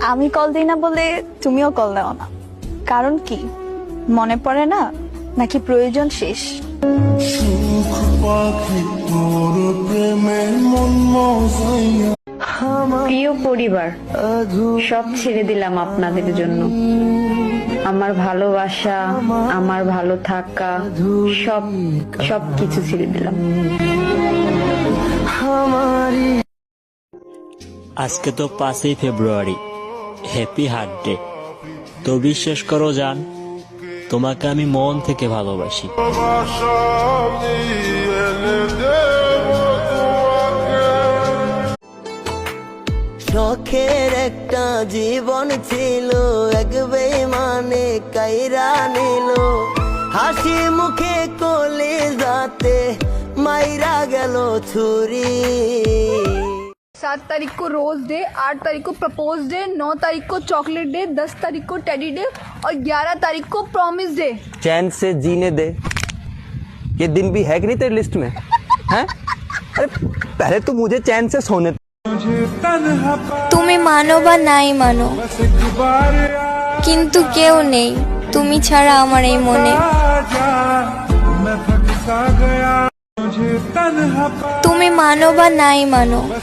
আমি কল দিই না বলে তুমিও কল দাও না, কারণ কি? মনে পড়ে না, নাকি প্রয়োজন শেষ? প্রিয় পরিবার, সব ছেড়ে দিলাম আপনাদের জন্য। আমার ভালোবাসা, আমার ভালো থাকা, সব সব কিছু ছেড়ে দিলাম। আজকে তো 5ই ফেব্রুয়ারি, হ্যাপি হার্ট ডে। তো বিশ্বাস করো জান, তোমাকে আমি মন থেকে ভালোবাসি। শখের একটা জীবন ছিল, এক বেঈমানে কাইরা নিল, হাসি মুখে কোলে যাতে মাইরা গেল ছুরি। 7 तारीख को रोज डे, 8 तारीख को प्रपोज डे, 9 तारीख को चॉकलेट डे, 10 तारीख को टेडी डे और 11 तारीख को प्रॉमिस डे। चैन से जीने दे, ये दिन भी है कि नहीं तेरी लिस्ट में? हैं? अरे पहले तो मुझे चैन से सोने। তুমি মানো বা নাই মানো, কিন্তু কেউ নেই তুমি ছাড়া আমার এই মনে। তুমি মানো বা নাই মানো,